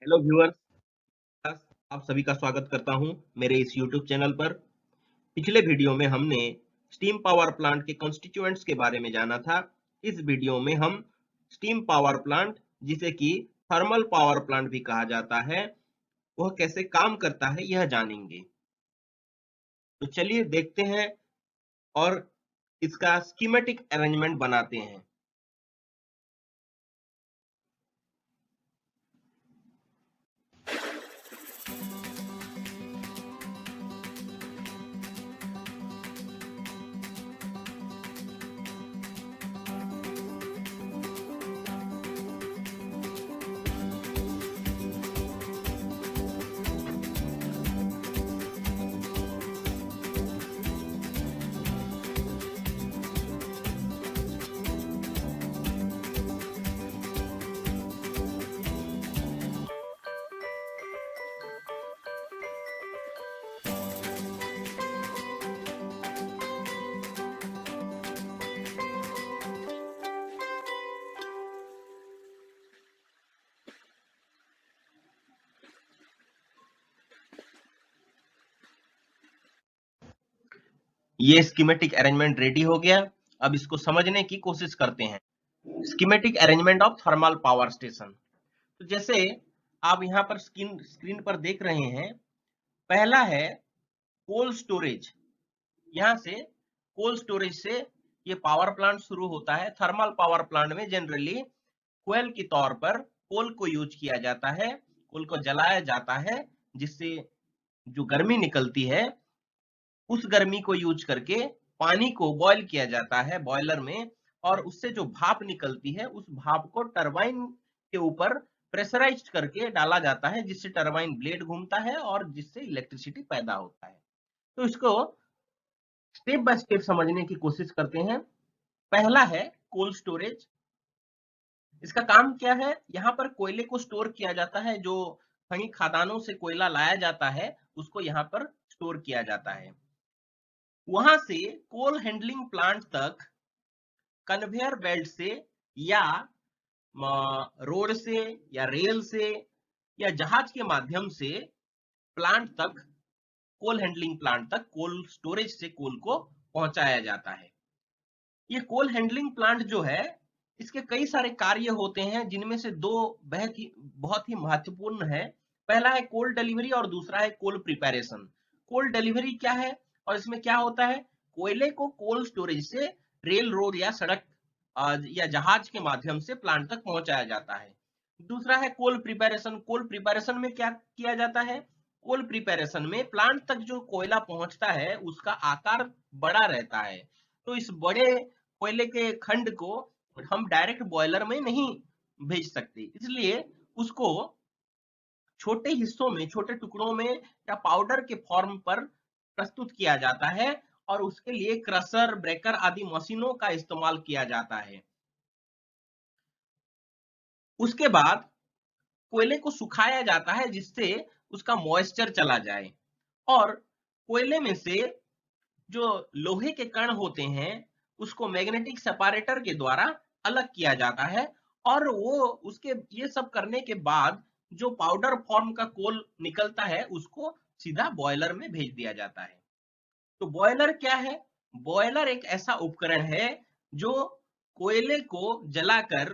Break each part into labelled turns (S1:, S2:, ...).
S1: Hello viewers, आप सभी का स्वागत करता हूं मेरे इस यूट्यूब चैनल पर। पिछले वीडियो में हमने स्टीम पावर प्लांट के कॉन्स्टिट्यूएंट्स के बारे में जाना था। इस वीडियो में हम स्टीम पावर प्लांट, जिसे कि थर्मल पावर प्लांट भी कहा जाता है, वह कैसे काम करता है यह जानेंगे। तो चलिए देखते हैं और इसका स्कीमेटिक अरेंजमेंट बनाते हैं। ये स्कीमेटिक अरेंजमेंट रेडी हो गया। अब इसको समझने की कोशिश करते हैं। Schematic arrangement of thermal power station. तो जैसे आप यहाँ पर स्क्रीन पर देख रहे हैं, पहला है कोल्ड स्टोरेज। यहाँ से कोल्ड स्टोरेज से ये पावर प्लांट शुरू होता है। थर्मल पावर प्लांट में जनरली कोयल के तौर पर कोल को यूज किया जाता है, कोल को जलाया जाता है, जिससे जो गर्मी निकलती है उस गर्मी को यूज करके पानी को बॉयल किया जाता है बॉयलर में, और उससे जो भाप निकलती है उस भाप को टरबाइन के ऊपर प्रेशराइज्ड करके डाला जाता है, जिससे टरबाइन ब्लेड घूमता है और जिससे इलेक्ट्रिसिटी पैदा होता है। तो इसको स्टेप बाय स्टेप समझने की कोशिश करते हैं। पहला है कोल्ड स्टोरेज। इसका काम क्या है? यहाँ पर कोयले को स्टोर किया जाता है। जो खनी खदानों से कोयला लाया जाता है उसको यहाँ पर स्टोर किया जाता है। वहां से कोल हैंडलिंग प्लांट तक कन्वेयर बेल्ट से या रोड से या रेल से या जहाज के माध्यम से प्लांट तक, कोल हैंडलिंग प्लांट तक कोल स्टोरेज से कोल को पहुंचाया जाता है। ये कोल हैंडलिंग प्लांट जो है, इसके कई सारे कार्य होते हैं, जिनमें से दो बहुत ही महत्वपूर्ण है। पहला है कोल डिलीवरी और दूसरा है कोल प्रिपरेशन। कोल डिलीवरी क्या है और इसमें क्या होता है? कोयले को कोल्ड स्टोरेज से रेल, रोड या सड़क या जहाज के माध्यम से प्लांट तक पहुंचाया जाता है। दूसरा है कोल प्रिपरेशन। कोल प्रिपरेशन में क्या किया जाता है? कोल प्रिपरेशन में प्लांट तक जो कोयला पहुंचता है उसका आकार बड़ा रहता है। तो इस बड़े कोयले के खंड को हम डायरेक्ट बॉयलर में नहीं भेज सकते, इसलिए उसको छोटे हिस्सों में, छोटे टुकड़ों में या पाउडर के फॉर्म पर प्रस्तुत किया जाता है, और उसके लिए क्रशर, ब्रेकर आदि मशीनों का इस्तेमाल किया जाता है। उसके बाद कोयले को सुखाया जाता है, जिससे उसका मॉइस्चर चला जाए, और कोयले में से जो लोहे के कण होते हैं उसको मैग्नेटिक सेपरेटर के द्वारा अलग किया जाता है, और वो उसके ये सब करने के बाद जो पाउडर फॉर्म का कोल निकलता है उसको सीधा बॉयलर में भेज दिया जाता है। तो बॉयलर क्या है? बॉयलर एक ऐसा उपकरण है जो कोयले को जलाकर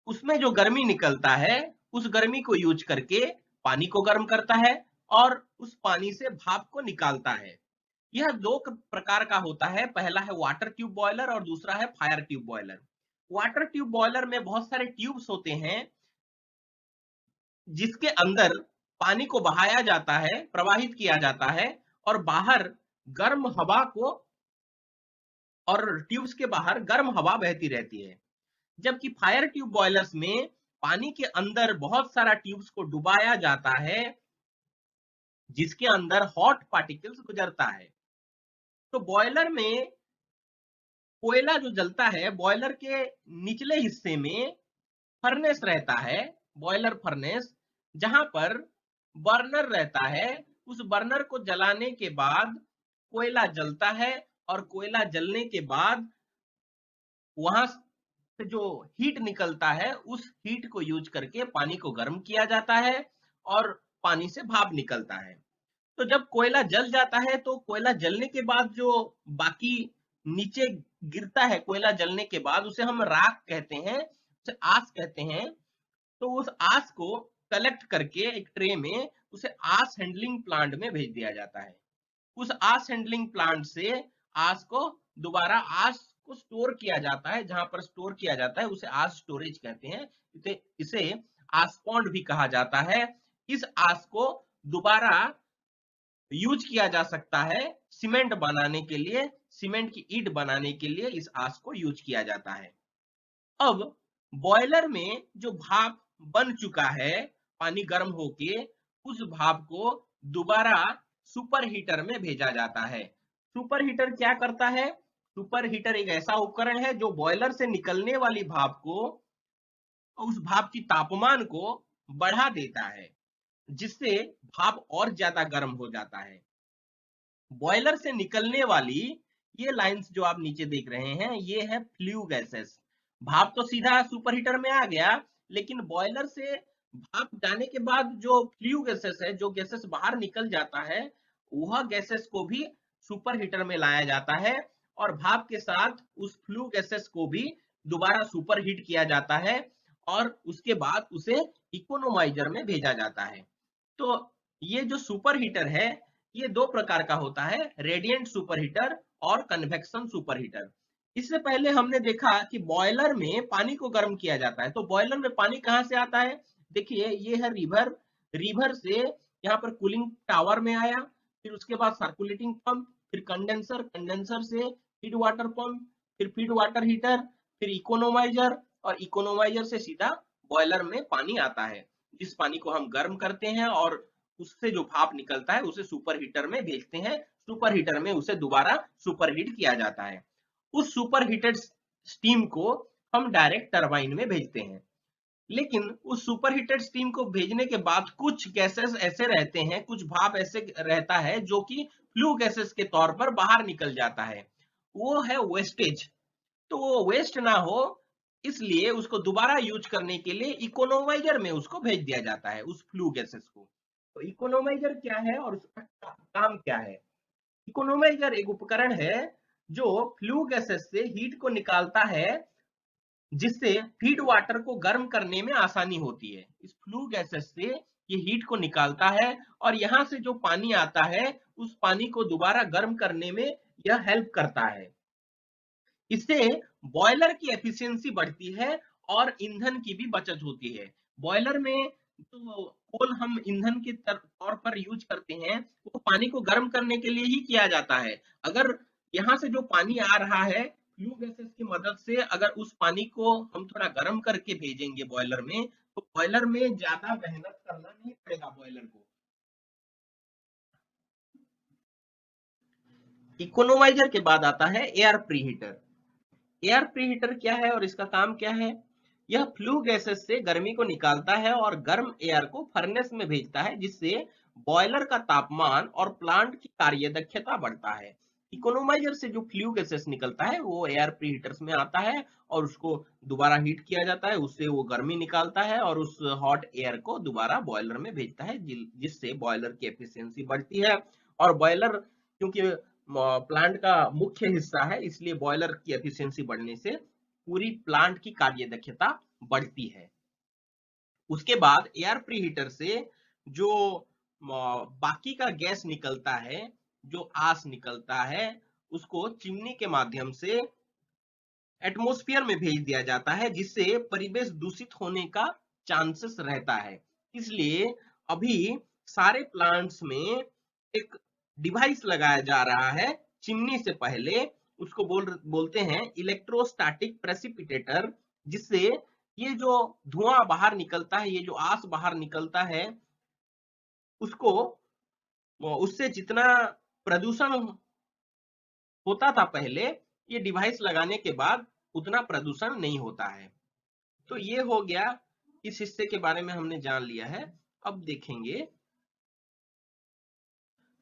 S1: उसमें जो गर्मी निकलता है उस गर्मी को यूज करके पानी को गर्म करता है और उस पानी से भाप को निकालता है। यह दो प्रकार का होता है। पहला है वाटर ट्यूब बॉयलर और दूसरा है fire tube boiler. Water tube boiler में बहुत सारे ट्यूब्स होते हैं, जिसके अंदर पानी को बहाया जाता है, प्रवाहित किया जाता है, और बाहर गर्म हवा को, और ट्यूब्स के बाहर गर्म हवा बहती रहती है। जबकि फायर ट्यूब बॉयलर्स में पानी के अंदर बहुत सारा ट्यूब्स को डुबाया जाता है, जिसके अंदर हॉट पार्टिकल्स गुजरता है। तो बॉयलर में कोयला जो जलता है, बॉयलर के निचले हिस्से में फर्नेस रहता है, बॉयलर फर्नेस, जहां पर बर्नर रहता है। उस बर्नर को जलाने के बाद कोयला जलता है, और कोयला जलने के बाद वहां से जो हीट निकलता है उस हीट को यूज करके पानी को गर्म किया जाता है और पानी से भाप निकलता है। तो जब कोयला जल जाता है तो कोयला जलने के बाद जो बाकी नीचे गिरता है कोयला जलने के बाद उसे हम राख कहते हैं, उसे आस कहते हैं। तो उस आस को कलेक्ट करके एक ट्रे में उसे आस हैंडलिंग प्लांट में भेज दिया जाता है। उस आस हैंडलिंग प्लांट से आस को दोबारा आस को स्टोर किया जाता है, जहां पर स्टोर किया जाता है उसे आस स्टोरेज कहते हैं। इसे आस पॉन्ड भी कहा जाता है। इस आस को दोबारा यूज किया जा सकता है सीमेंट बनाने के लिए, सीमेंट की ईंट बनाने के लिए इस आस को यूज किया जाता है। अब बॉयलर में जो भाप बन चुका है पानी गर्म होके, उस भाप को दोबारा सुपर हीटर में भेजा जाता है। सुपर हीटर क्या करता है? सुपर हीटर एक ऐसा उपकरण है जो बॉयलर से निकलने वाली भाप को, उस भाप की तापमान को बढ़ा देता है, जिससे भाप और ज्यादा गर्म हो जाता है। बॉयलर से निकलने वाली ये लाइंस जो आप नीचे देख रहे हैं, ये है फ्लू गैसेस। भाप तो सीधा सुपर हीटर में आ गया, लेकिन बॉयलर से भाप जाने के बाद जो फ्लू गैसेस है, जो गैसेस बाहर निकल जाता है, वह गैसेस को भी सुपर हीटर में लाया जाता है और भाप के साथ उस फ्लू गैसेस को भी दोबारा सुपर हीट किया जाता है और उसके बाद उसे इकोनोमाइजर में भेजा जाता है। तो ये जो सुपर हीटर है, ये दो प्रकार का होता है, रेडिएंट सुपर हीटर और कन्वेक्शन सुपर हीटर। इससे पहले हमने देखा कि बॉयलर में पानी को गर्म किया जाता है। तो बॉयलर में पानी कहां से आता है? देखिए ये है रिवर, रिवर से यहाँ पर कूलिंग टावर में आया, फिर उसके बाद सर्कुलेटिंग पंप, फिर कंडेंसर, कंडेंसर से फीड वाटर पंप, फिर फीड वाटर हीटर, फिर इकोनोमाइजर और इकोनोमाइजर से सीधा बॉयलर में पानी आता है, जिस पानी को हम गर्म करते हैं और उससे जो भाप निकलता है उसे सुपर हीटर में भेजते हैं। सुपर हीटर में उसे दोबारा सुपर हीट किया जाता है। उस सुपर हीटेड स्टीम को हम डायरेक्ट टरबाइन में भेजते हैं। लेकिन उस सुपर हीटेड स्टीम को भेजने के बाद कुछ गैसेस ऐसे रहते हैं, कुछ भाप ऐसे रहता है जो कि फ्लू गैसेस के तौर पर बाहर निकल जाता है, वो है वेस्टेज। तो वो वेस्ट ना हो इसलिए उसको दोबारा यूज करने के लिए इकोनोमाइजर में उसको भेज दिया जाता है, उस फ्लू गैसेस को। तो इकोनोमाइजर क्या है और उसका काम क्या है? इकोनोमाइजर एक उपकरण है जो फ्लू गैसेस से हीट को निकालता है, जिससे फीड वाटर को गर्म करने में आसानी होती है। इस फ्लू गैसेस से ये हीट को निकालता है और यहाँ से जो पानी आता है उस पानी को दोबारा गर्म करने में यह हेल्प करता है। इससे बॉयलर की एफिशिएंसी बढ़ती है और ईंधन की भी बचत होती है। बॉयलर में जो कोल हम ईंधन के तौर पर यूज करते हैं, वो पानी को गर्म करने के लिए ही किया जाता है। अगर यहाँ से जो पानी आ रहा है फ्लू गैसेस की मदद से, अगर उस पानी को हम थोड़ा गर्म करके भेजेंगे बॉयलर में, तो बॉयलर में ज्यादा मेहनत करना नहीं पड़ेगा बॉयलर को। इकोनोमाइजर के बाद आता है एयर प्रीहीटर। एयर प्रीहीटर क्या है और इसका काम क्या है? यह फ्लू गैसेस से गर्मी को निकालता है और गर्म एयर को फर्नेस में भेजता है, जिससे बॉयलर का तापमान और प्लांट की कार्यदक्षता बढ़ता है। इकोनोमाइजर से जो फ्लू गैसेस निकलता है वो एयर प्रीहीटर्स में आता है और उसको दोबारा हीट किया जाता है, उससे वो गर्मी निकालता है और उस हॉट एयर को दोबारा बॉयलर में भेजता है, जिससे बॉयलर की एफिशिएंसी बढ़ती है। और बॉयलर क्योंकि प्लांट का मुख्य हिस्सा है, इसलिए बॉयलर की एफिशिएंसी बढ़ने से पूरी प्लांट की कार्यदक्षता बढ़ती है। उसके बाद एयर प्रीहीटर से जो बाकी का गैस निकलता है, जो आस निकलता है, उसको चिमनी के माध्यम से एटमॉस्फेयर में भेज दिया जाता है, जिससे परिवेश दूषित होने का चांसेस रहता है। इसलिए अभी सारे प्लांट्स में एक डिवाइस लगाया जा रहा है चिमनी से पहले, उसको बोलते हैं इलेक्ट्रोस्टैटिक प्रेसिपिटेटर, जिससे ये जो धुआं बाहर निकलता है, ये जो आस बाहर निकलता है, उसको उससे जितना प्रदूषण होता था पहले, ये डिवाइस लगाने के बाद उतना प्रदूषण नहीं होता है। तो ये हो गया, इस हिस्से के बारे में हमने जान लिया है। अब देखेंगे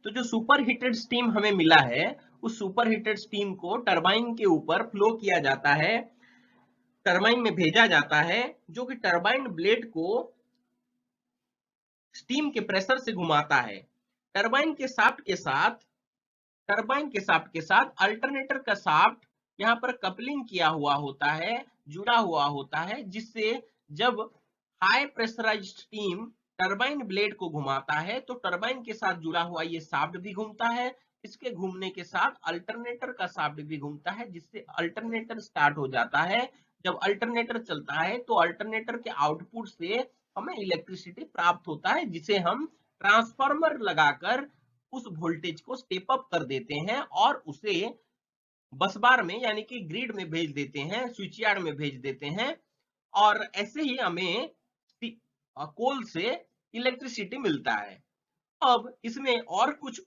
S1: तो जो सुपर हीटेड स्टीम हमें मिला है, उस सुपर हीटेड स्टीम को टरबाइन के ऊपर फ्लो किया जाता है टरबाइन में भेजा जाता है, जो कि टरबाइन ब्लेड को स्टीम के प्रेशर से घुमाता है। टरबाइन के शाफ्ट के साथ अल्टरनेटर का शाफ्ट यहाँ पर कपलिंग किया हुआ होता है, जुड़ा हुआ होता है, जिससे जब high pressurised steam turbine blade को घुमाता है तो टरबाइन के साथ जुड़ा हुआ ये शाफ्ट भी घूमता है। इसके घूमने के साथ अल्टरनेटर का शाफ्ट भी घूमता है, जिससे अल्टरनेटर स्टार्ट हो जाता है। जब अल्टरनेटर चलता है तो अल्टरनेटर के आउटपुट से हमें इलेक्ट्रिसिटी प्राप्त होता है, जिसे हम ट्रांसफार्मर लगाकर उस वोल्टेज को स्टेप अप कर देते हैं और उसे बस बार में यानी कि ग्रिड में भेज देते हैं, स्विच यार्ड में भेज देते हैं, और ऐसे ही हमें कोल से इलेक्ट्रिसिटी मिलता है। अब इसमें और कुछ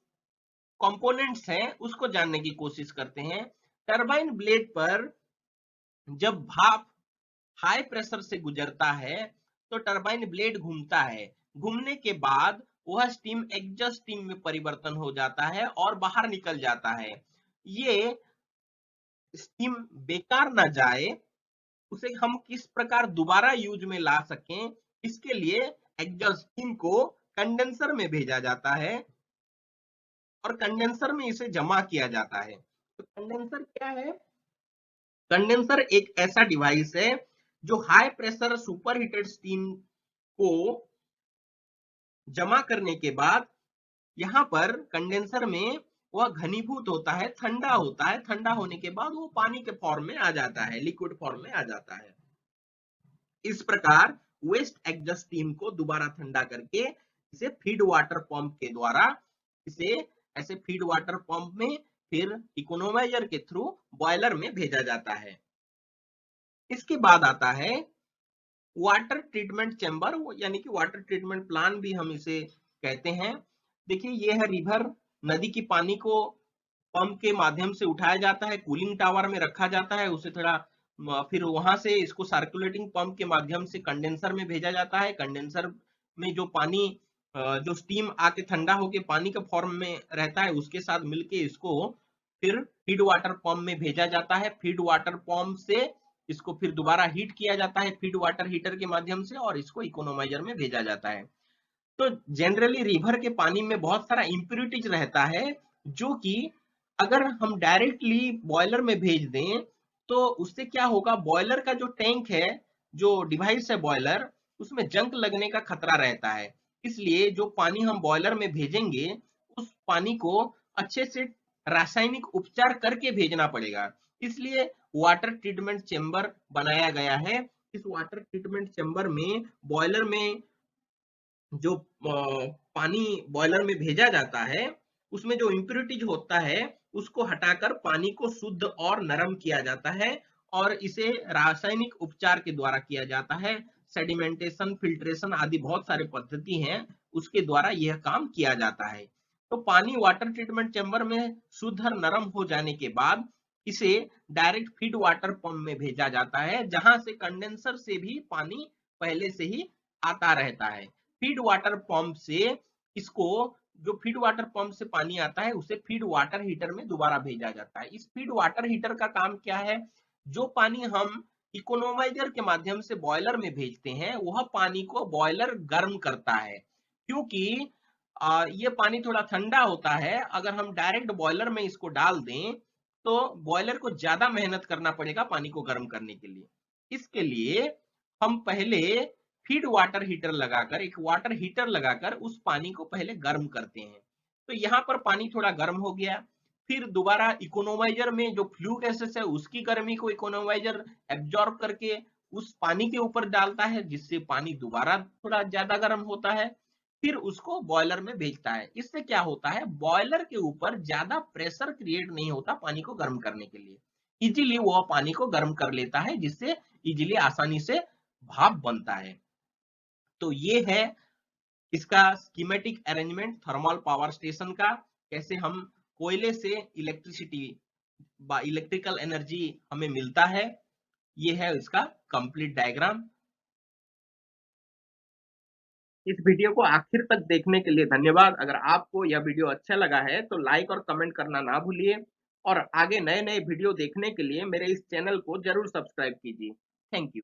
S1: कंपोनेंट्स हैं, उसको जानने की कोशिश करते हैं। टरबाइन ब्लेड पर जब भाप हाई प्रेशर से गुजरता है तो टरबाइन ब्लेड घूमता है। घूमने के बाद वह स्टीम एग्जॉस्ट स्टीम में परिवर्तन हो जाता है और बाहर निकल जाता है। ये स्टीम बेकार ना जाए, उसे हम किस प्रकार दोबारा यूज में ला सकें, इसके लिए एग्जॉस्ट स्टीम को कंडेंसर में भेजा जाता है और कंडेंसर में इसे जमा किया जाता है। तो कंडेंसर क्या है? कंडेंसर एक ऐसा डिवाइस है जो high pressure super heated steam को जमा करने के बाद यहाँ पर कंडेंसर में वह घनीभूत होता है, ठंडा होता है। ठंडा होने के बाद वो पानी के फॉर्म में आ जाता है, लिक्विड फॉर्म में आ जाता है। इस प्रकार वेस्ट एग्जॉस्ट स्टीम को दोबारा ठंडा करके इसे फीड वाटर पंप के द्वारा इसे ऐसे फीड वाटर पंप में फिर इकोनोमाइजर के थ्रू बॉयलर में भेजा जाता है। इसके बाद आता है वाटर ट्रीटमेंट चैम्बर, यानी कि वाटर ट्रीटमेंट प्लांट भी हम इसे कहते हैं। देखिए ये है रिवर, नदी की पानी को पंप के माध्यम से उठाया जाता है, कूलिंग टावर में रखा जाता है, उसे थोड़ा फिर वहां से इसको सर्कुलेटिंग पंप के माध्यम से कंडेंसर में भेजा जाता है। कंडेंसर में जो पानी जो स्टीम आके ठंडा होके पानी के फॉर्म में रहता है, उसके साथ मिलके इसको फिर फीड वाटर पंप में भेजा जाता है। फीड वाटर पंप से इसको फिर दोबारा हीट किया जाता है फीड वाटर हीटर के माध्यम से, और इसको इकोनोमाइजर में भेजा जाता है। तो जनरली रिवर के पानी में बहुत सारा इम्प्यूरिटीज रहता है, जो कि अगर हम डायरेक्टली बॉयलर में भेज दें तो उससे क्या होगा, बॉयलर का जो टैंक है, जो डिवाइस है बॉयलर, उसमें जंग लगने का खतरा रहता है। इसलिए जो पानी हम बॉयलर में भेजेंगे उस पानी को अच्छे से रासायनिक उपचार करके भेजना पड़ेगा। इसलिए वाटर ट्रीटमेंट चेम्बर बनाया गया है। इस वाटर ट्रीटमेंट चेम्बर में बॉयलर में जो पानी बॉयलर में भेजा जाता है, उसमें जो इम्प्यूरिटीज होता है उसको हटाकर पानी को शुद्ध और नरम किया जाता है, और इसे रासायनिक उपचार के द्वारा किया जाता है। सेडिमेंटेशन, फिल्ट्रेशन आदि बहुत सारे पद्धति हैं, उसके द्वारा यह काम किया जाता है। तो पानी वाटर ट्रीटमेंट चैम्बर में शुद्ध और नरम हो जाने के बाद इसे डायरेक्ट फीड वाटर पंप में भेजा जाता है, जहां से कंडेंसर से भी पानी पहले से ही आता रहता है। फीड वाटर पंप से इसको, जो फीड वाटर पंप से पानी आता है उसे फीड वाटर हीटर में दोबारा भेजा जाता है। इस फीड वाटर हीटर का काम क्या है, जो पानी हम इकोनोमाइजर के माध्यम से बॉयलर में भेजते हैं वह पानी को बॉयलर गर्म करता है, क्योंकि ये पानी थोड़ा ठंडा होता है। अगर हम डायरेक्ट बॉयलर में इसको डाल दें तो बॉयलर को ज्यादा मेहनत करना पड़ेगा पानी को गर्म करने के लिए। इसके लिए हम पहले फीड वाटर हीटर लगाकर, एक वाटर हीटर लगाकर उस पानी को पहले गर्म करते हैं। तो यहाँ पर पानी थोड़ा गर्म हो गया, फिर दोबारा इकोनोमाइजर में जो फ्लू गैसेस है उसकी गर्मी को इकोनोमाइजर एब्जॉर्ब करके उस पानी के ऊपर डालता है, जिससे पानी दोबारा थोड़ा ज्यादा गर्म होता है, फिर उसको बॉयलर में भेजता है। इससे क्या होता है, बॉयलर के ऊपर ज्यादा प्रेशर क्रिएट नहीं होता पानी को गर्म करने के लिए। इजीली वो पानी को गर्म कर लेता है, जिससे इजीली आसानी से भाप बनता है। तो ये है इसका schematic arrangement thermal power station का, कैसे हम कोयले से इलेक्ट्रिसिटी इलेक्ट्रिकल एनर्जी हमें मिलता है। ये है इसका कंप्लीट डायग्राम। इस वीडियो को आखिर तक देखने के लिए धन्यवाद। अगर आपको यह वीडियो अच्छा लगा है तो लाइक और कमेंट करना ना भूलिए, और आगे नए नए वीडियो देखने के लिए मेरे इस चैनल को जरूर सब्सक्राइब कीजिए। Thank you.